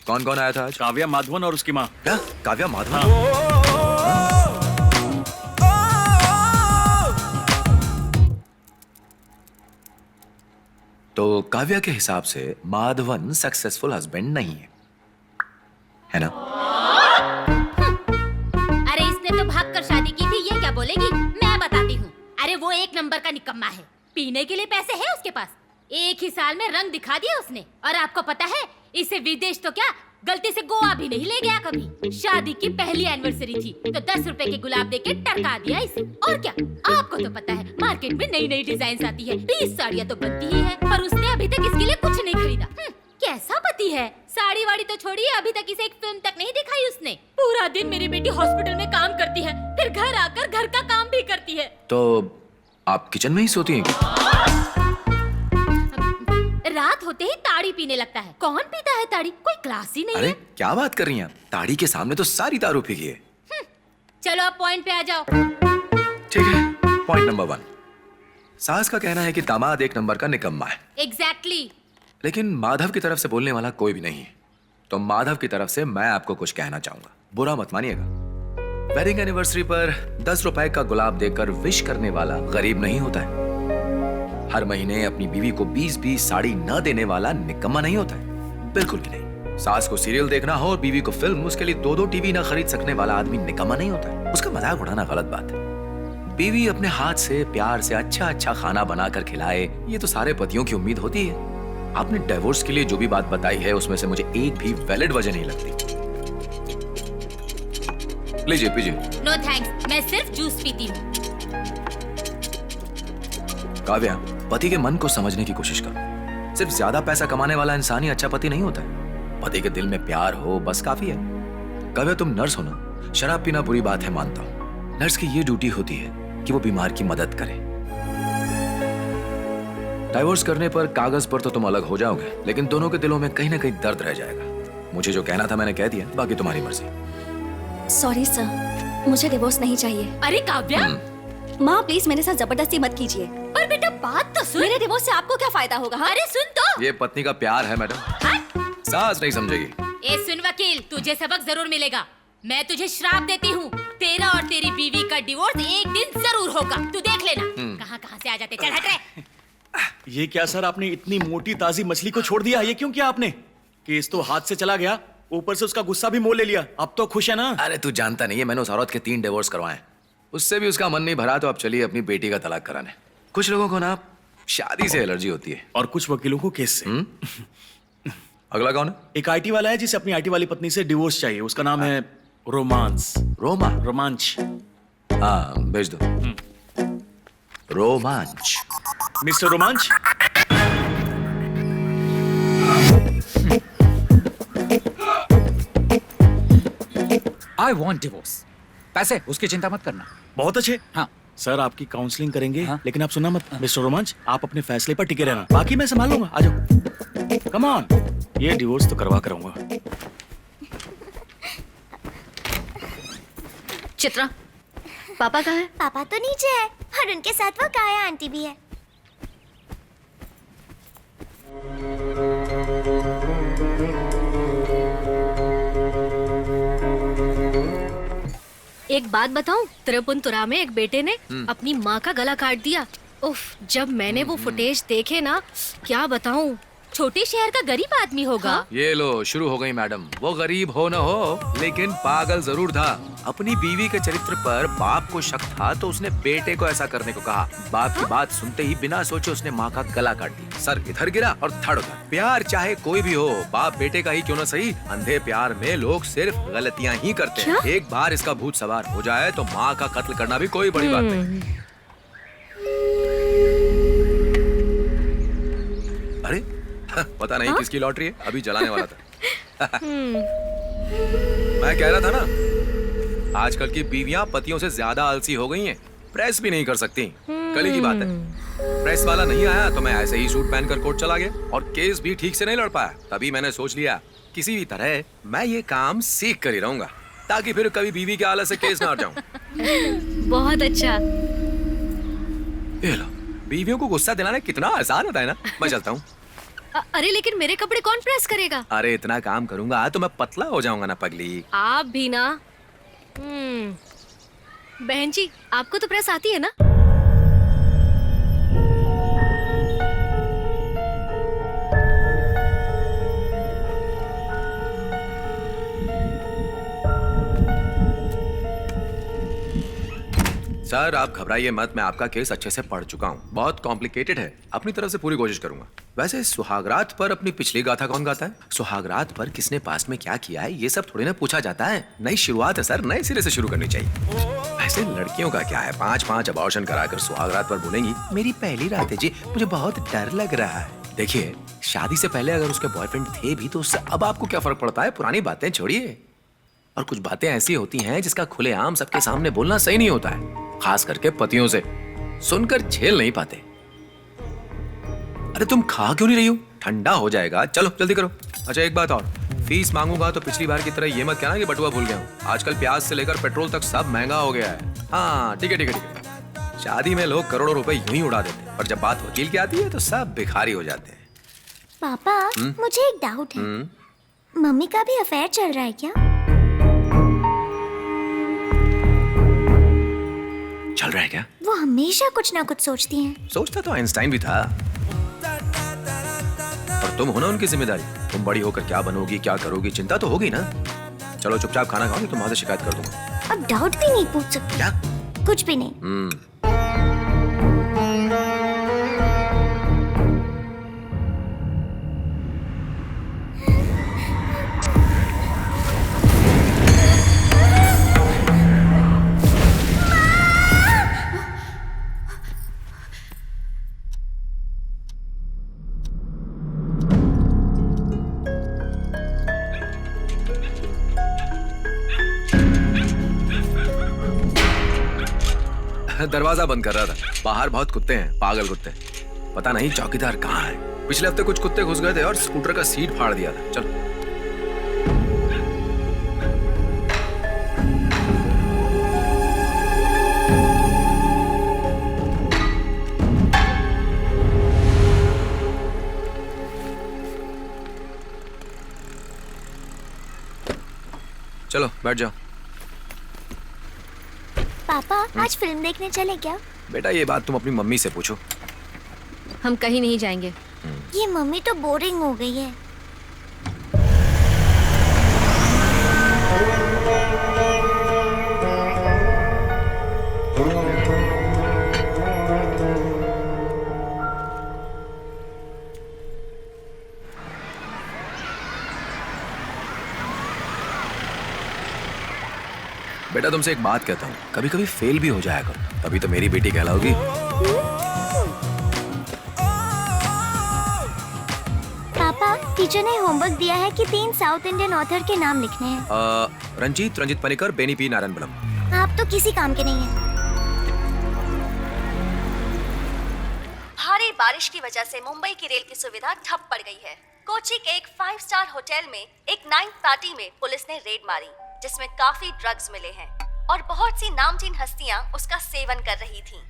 कौन कौन आया था आज? काव्या माधवन और उसकी माँ। क्या? काव्या माधवन? तो काव्या के हिसाब से माधवन सक्सेसफुल हस्बैंड नहीं है ना? अरे इसने तो भाग कर शादी की थी, ये क्या बोलेगी? मैं बताती हूँ। अरे वो एक नंबर का निकम्मा है। पीने के लिए पैसे है उसके पास, एक ही साल में रंग दिखा दिया उसने। और आपको पता है, इसे विदेश तो क्या, गलती से गोवा भी नहीं ले गया कभी। शादी की पहली एनिवर्सरी थी तो 10 रुपए के गुलाब देके टरका दिया इसे। और क्या, आपको तो पता है मार्केट में नई नई डिजाइन आती है, 20 साड़ियाँ तो बनती ही है, पर उसने अभी तक इसके लिए कुछ नहीं खरीदा। कैसा पति है? साड़ी वाड़ी तो छोड़िए, अभी तक इसे एक फिल्म तक नहीं दिखाई उसने। पूरा दिन मेरी बेटी हॉस्पिटल में काम करती है, फिर घर आकर घर का काम भी करती है। तो आप किचन में ही सोती हैं क्या? रात होते ही ताड़ी पीने लगता है। कौन पीता है ताड़ी? कोई क्लास ही नहीं अरे है। क्या बात कर रही हैं आप? ताड़ी के सामने तो सारी दारू पी गई है। चलो अब पॉइंट पे आ जाओ। ठीक है, पॉइंट नंबर 1। सास का कहना है कि दामाद एक नंबर का निकम्मा है। एग्जैक्टली। लेकिन माधव की तरफ से बोलने वाला कोई भी नहीं है। तो माधव की तरफ से मैं आपको कुछ कहना चाहूंगा, बुरा मत मानिएगा। वेडिंग एनिवर्सरी पर 10 रुपए का गुलाब देकर विश करने वाला गरीब नहीं होता है। हर महीने अपनी बीवी को 20-20 साड़ी न देने वाला निकम्मा नहीं होता है, बिल्कुल भी नहीं। सास को सीरियल देखना हो और बीवी को फिल्म, उसके लिए 2-2 टीवी न खरीद सकने वाला आदमी निकम्मा नहीं होता है। उसका मजाक उड़ाना गलत बात है। बीवी अपने हाथ से प्यार से अच्छा अच्छा खाना बनाकर खिलाए, ये तो सारे पतियों की उम्मीद होती है। आपने डिवोर्स के लिए जो भी बात बताई है उसमें से मुझे एक भी वैलिड वजह नहीं लगती। लीजिए पीजिए। नो थैंक्स, मैं सिर्फ जूस पीती हूँ। काव्या, पति के मन को समझने की कोशिश करो। सिर्फ ज्यादा पैसा कमाने वाला इंसान ही अच्छा पति नहीं होता है। पति के दिल में प्यार हो बस काफी है। काव्या, तुम नर्स हो ना? शराब पीना बुरी बात है, मानता हूँ। नर्स की ये ड्यूटी होती है कि वो बीमार की मदद करे। डाइवोर्स करने पर कागज पर तो तुम अलग हो जाओगे, लेकिन दोनों के दिलों में कहीं ना कहीं दर्द रह जाएगा। मुझे जो कहना था मैंने कह दिया, बाकी तुम्हारी मर्जी। सॉरी सर, मुझे डिवोर्स नहीं चाहिए। अरे काव्या, माँ प्लीज मेरे साथ जबरदस्ती मत कीजिए। पर बेटा बात तो सुन। मेरे डिवोर्स से आपको क्या फायदा होगा? हाँ? अरे सुन तो। ये पत्नी का प्यार है मैडम, सास नहीं समझेगी। ए सुन वकील, तुझे सबक जरूर मिलेगा। मैं तुझे श्राप देती हूँ, तेरा और तेरी बीवी का डिवोर्स एक दिन जरूर होगा। तू देख लेना। कहाँ कहाँ से आ जाते, चल हट रे। ये क्या सर, आपने इतनी मोटी ताजी मछली को छोड़ दिया? ये क्यों किया आपने? केस तो हाथ से चला गया, ऊपर से उसका गुस्सा भी मोल ले लिया। अब तो खुश है ना? अरे तू जानता नहीं है, मैंने उस औरत के 3 डिवोर्स करवाए, उससे भी उसका मन नहीं भरा, तो अब चलिए अपनी बेटी का तलाक कराने। कुछ लोगों को ना शादी से एलर्जी होती है, और कुछ वकीलों को केस से। अगला कौन है? एक आईटी वाला है जिसे अपनी आईटी वाली पत्नी से डिवोर्स चाहिए। उसका नाम है रोमांस। रोमांच। हाँ भेज दो। रोमांच। मिस्टर रोमांच। I want divorce. पैसे उसकी चिंता मत करना। बहुत अच्छे। हाँ सर, आपकी काउंसलिंग करेंगे। हाँ? लेकिन आप सुनना मत। मिस्टर रोमांच, आप अपने फैसले पर टिके रहना, बाकी मैं संभाल लूंगा। आ जाओ, कम ऑन। ये डिवोर्स तो करवा कराऊंगा। चित्रा, पापा कहाँ है? पापा तो नीचे है और उनके साथ वो काया आंटी भी है। एक बात बताऊं, त्रिपुनितुरा में एक बेटे ने अपनी माँ का गला काट दिया। उफ, जब मैंने वो फुटेज देखे ना, क्या बताऊं। छोटे शहर का गरीब आदमी होगा। ये लो शुरू हो गई मैडम। वो गरीब हो न हो, लेकिन पागल जरूर था। अपनी बीवी के चरित्र पर बाप को शक था तो उसने बेटे को ऐसा करने को कहा। बाप की बात सुनते ही बिना सोचे उसने माँ का गला काट दिया। सर इधर गिरा और धड़ उधर। प्यार चाहे कोई भी हो, बाप बेटे का ही क्यों न सही, अंधे प्यार में लोग सिर्फ गलतियाँ ही करते हैं। एक बार इसका भूत सवार हो जाए तो माँ का कत्ल करना भी कोई बड़ी बात नहीं। अरे पता नहीं किसकी लॉटरी है, अभी जलाने वाला था। मैं कह रहा था ना, आजकल की बीवियां पतियों से ज्यादा आलसी हो गई हैं। प्रेस भी नहीं कर सकती। कल ही की बात है, प्रेस वाला नहीं आया तो मैं ऐसे ही सूट पहनकर कोर्ट चला गया और केस भी ठीक से नहीं लड़ पाया। तभी मैंने सोच लिया किसी भी तरह मैं ये काम सीख कर ही रहूंगा, ताकि फिर कभी बीवी के आलस से केस ना हट जाऊं। बहुत अच्छा। ये लो, बीवियों को गुस्सा दिलाना कितना आसान होता है ना। मैं चलता हूँ। अरे लेकिन मेरे कपड़े कौन प्रेस करेगा? अरे इतना काम करूंगा तो मैं पतला हो जाऊंगा ना पगली। आप भी ना। बहन जी, आपको तो प्रेस आती है ना? सर आप घबराइए मत, मैं आपका केस अच्छे से पढ़ चुका हूँ। बहुत कॉम्प्लिकेटेड है, अपनी तरफ से पूरी कोशिश करूंगा। वैसे सुहागरात पर अपनी पिछली गाथा कौन गाता है? सुहागरात पर किसने पास्ट में क्या किया है ये सब थोड़ी ना पूछा जाता है। नई शुरुआत है सर, नए सिरे से शुरू करनी चाहिए। वैसे लड़कियों का क्या है, 5-5 अबॉर्शन कराकर सुहागरात पर बोलेंगी मेरी पहली रात है जी, मुझे बहुत डर लग रहा है। देखिए शादी से पहले अगर उसके बॉयफ्रेंड थे भी तो उससे अब आपको क्या फर्क पड़ता है? पुरानी बातें छोड़िए। और कुछ बातें ऐसी होती हैं जिसका खुलेआम सबके सामने बोलना सही नहीं होता है, खास करके पतियों से। सुनकर झेल नहीं पाते। अरे तुम खा क्यों नहीं रही हो? ठंडा हो जाएगा, चलो जल्दी करो। अच्छा एक बात और, फीस मांगूंगा तो पिछली बार की तरह ये मत कहना कि बटुआ भूल गया हूँ। आजकल प्याज से लेकर पेट्रोल तक सब महंगा हो गया है। हाँ ठीक है ठीक है ठीक है। शादी में लोग करोड़ों रुपए यूं ही उड़ा देते हैं, पर जब बात वकील की आती है तो सब भिखारी हो जाते हैं। पापा मुझे एक डाउट है, मम्मी का भी अफेयर चल रहा है क्या? चल रहा है क्या? वो हमेशा कुछ ना कुछ सोचती हैं। सोचता तो आइंस्टाइन भी था। और तुम हो ना उनकी जिम्मेदारी। तुम बड़ी होकर क्या बनोगी, क्या करोगी, चिंता तो होगी ना। चलो चुपचाप खाना खाओ, तुम्हारे से शिकायत कर दूंगा। अब डाउट भी नहीं पूछ सकते? क्या? कुछ भी नहीं। दरवाजा बंद कर रहा था, बाहर बहुत कुत्ते हैं, पागल कुत्ते। पता नहीं चौकीदार कहाँ है। पिछले हफ्ते कुछ कुत्ते घुस गए थे और स्कूटर का सीट फाड़ दिया था। चलो चलो बैठ जाओ। पापा आज फिल्म देखने चले क्या? बेटा ये बात तुम अपनी मम्मी से पूछो। हम कहीं नहीं जाएंगे। ये मम्मी तो बोरिंग हो गई है। बेटा तुमसे एक बात कहता हूँ, कभी कभी फेल भी हो जाया करो, तभी तो मेरी बेटी कहलाओगी। पापा टीचर ने होमवर्क दिया है कि 3 साउथ इंडियन ऑथर के नाम लिखने हैं। रंजीत पनिकर, बेनी पी नारायणबलम। आप तो किसी काम के नहीं हैं। भारी बारिश की वजह से मुंबई की रेल की सुविधा ठप पड़ गई है। कोची के एक 5 स्टार होटल में एक नाइट पार्टी में पुलिस ने रेड मारी, जिसमें काफी ड्रग्स मिले हैं और बहुत सी नामचीन हस्तियां उसका सेवन कर रही थीं।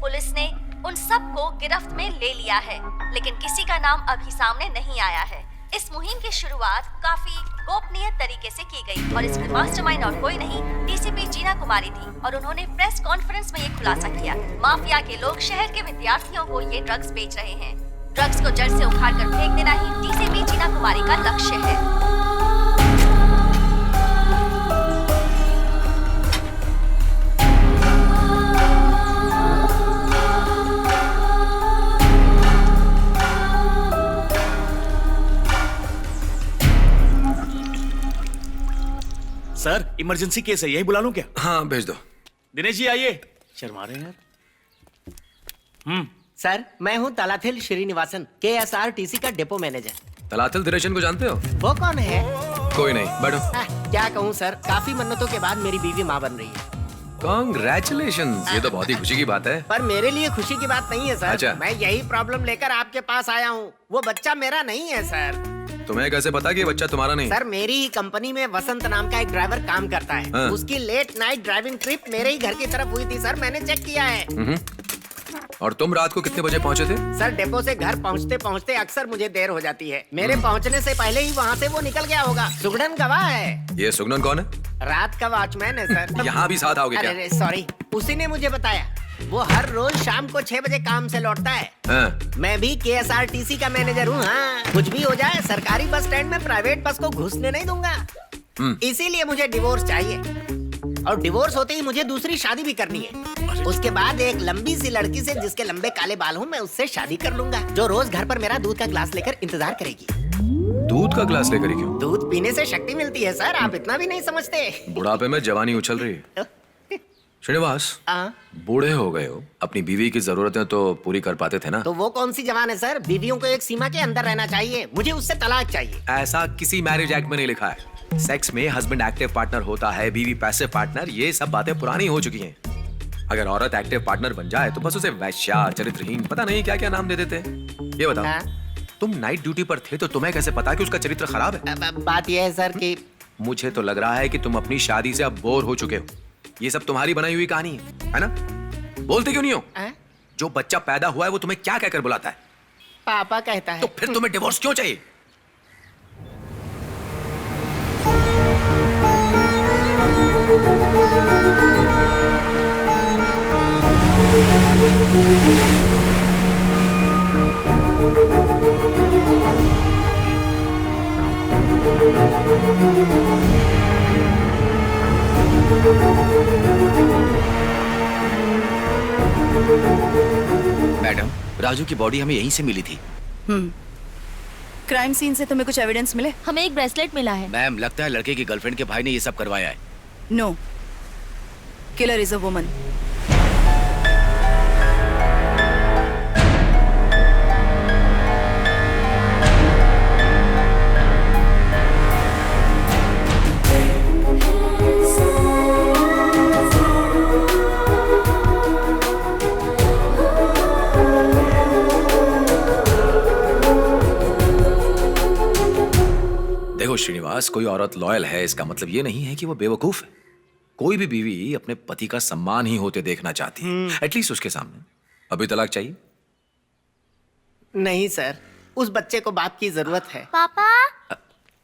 पुलिस ने उन सब को गिरफ्त में ले लिया है, लेकिन किसी का नाम अभी सामने नहीं आया है। इस मुहिम की शुरुआत काफी गोपनीय तरीके से की गई और इसमें मास्टरमाइंड और कोई नहीं, डीसीपी जीना कुमारी थी और उन्होंने प्रेस कॉन्फ्रेंस में ये खुलासा किया। माफिया के लोग शहर के विद्यार्थियों को ये ड्रग्स बेच रहे हैं। ड्रग्स को जड़ से उखाड़ कर फेंक देना ही डीसीपी जीना कुमारी का लक्ष्य है। सर इमरजेंसी केस है, यही बुला लूं क्या? हाँ भेज दो। दिनेश जी आइए। शर्मा रहे हैं यार। सर मैं हूँ तलाथिल श्रीनिवासन, KSRTC का डिपो मैनेजर। तलातिल दिनेशन को जानते हो? वो कौन है? कोई नहीं, बैठो। क्या कहूँ सर, काफी मन्नतों के बाद मेरी बीवी माँ बन रही है। Congratulations, ये तो बहुत ही खुशी की बात है। पर मेरे लिए खुशी की बात नहीं है सर। अच्छा। मैं यही प्रॉब्लम लेकर आपके पास आया हूँ। वो बच्चा मेरा नहीं है सर। तुम्हें कैसे पता कि ये बच्चा तुम्हारा नहीं? सर मेरी ही कंपनी में वसंत नाम का एक ड्राइवर काम करता है। हाँ। उसकी लेट नाइट ड्राइविंग ट्रिप मेरे ही घर की तरफ हुई थी सर, मैंने चेक किया है। और तुम रात को कितने बजे पहुंचे थे? सर डेपो से घर पहुंचते पहुंचते अक्सर मुझे देर हो जाती है। मेरे पहुंचने से पहले ही वहाँ से वो निकल गया होगा। सुगड़न गवाह है। ये सुगनन कौन है? रात का वॉचमैन है सर। यहाँ भी साथ आओगे क्या? अरे सॉरी, उसी ने मुझे बताया। वो हर रोज शाम को 6 बजे काम से लौटता है। हाँ। मैं भी KSRTC का मैनेजर हूँ। हाँ, कुछ भी हो जाए सरकारी बस स्टैंड में प्राइवेट बस को घुसने नहीं दूंगा। इसीलिए मुझे डिवोर्स चाहिए और डिवोर्स होते ही मुझे दूसरी शादी भी करनी है। उसके बाद एक लंबी सी लड़की से जिसके लंबे काले बाल हों, मैं उससे शादी कर लूंगा, जो रोज घर पर मेरा दूध का ग्लास लेकर इंतजार करेगी। दूध का ग्लास लेकर ही क्यों? दूध पीने से शक्ति मिलती है सर, आप इतना भी नहीं समझते। बुढ़ापे में जवानी उछल रही है। श्रीनिवास, बूढ़े हो गए हो, अपनी बीवी की जरूरतें तो पूरी कर पाते थे ना? तो वो कौन सी जवान है सर? बीवियों को एक सीमा के अंदर रहना चाहिए। मुझे उससे तलाक चाहिए। ऐसा किसी मैरिज एक्ट में नहीं लिखा है। सेक्स में हस्बैंड एक्टिव पार्टनर होता है, बीवी पैसिव पार्टनर। ये सब बातें पुरानी हो चुकी हैं। अगर औरत एक्टिव पार्टनर बन जाए तो बस उसे वैश्या, चरित्रहीन, पता नहीं क्या क्या नाम दे देते हैं। ये बताओ, तुम नाइट ड्यूटी पर थे तो तुम्हें कैसे पता कि उसका चरित्र खराब है? बात यह है सर कि मुझे तो लग रहा है कि तुम अपनी शादी से अब बोर हो चुके हो। ये सब तुम्हारी बनाई हुई कहानी है ना? बोलते क्यों नहीं हो? जो बच्चा पैदा हुआ है वो तुम्हें क्या कहकर बुलाता है? पापा कहता है। तो फिर तुम्हें डिवोर्स क्यों चाहिए? मैडम, राजू की बॉडी हमें यहीं से मिली थी। क्राइम सीन से तुम्हें कुछ एविडेंस मिले? हमें एक ब्रेसलेट मिला है। मैम, लगता है लड़के की गर्लफ्रेंड के भाई ने ये सब करवाया है। No, killer is a woman. देखो श्रीनिवास, कोई औरत लॉयल है इसका मतलब ये नहीं है कि वो बेवकूफ है। कोई भी बीवी अपने पति का सम्मान ही होते देखना चाहती है, एटलीस्ट उसके सामने। अभी तलाक चाहिए? नहीं सर, उस बच्चे को बाप की जरूरत है। पापा,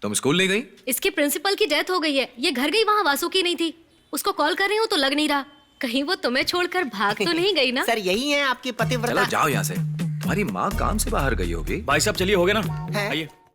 तुम स्कूल नहीं गई? इसके प्रिंसिपल की डेथ हो गई है। ये घर गई, वहाँ वासु की नहीं थी। उसको कॉल कर रही हूँ तो लग नहीं रहा। कहीं वो तुम्हें छोड़कर भाग तो नहीं गई ना? सर यही है आपकी पतिव्रता। चलो जाओ यहाँ से। तुम्हारी माँ काम से बाहर गई होगी। भाई साहब चलिए, हो गया ना? है? आइए।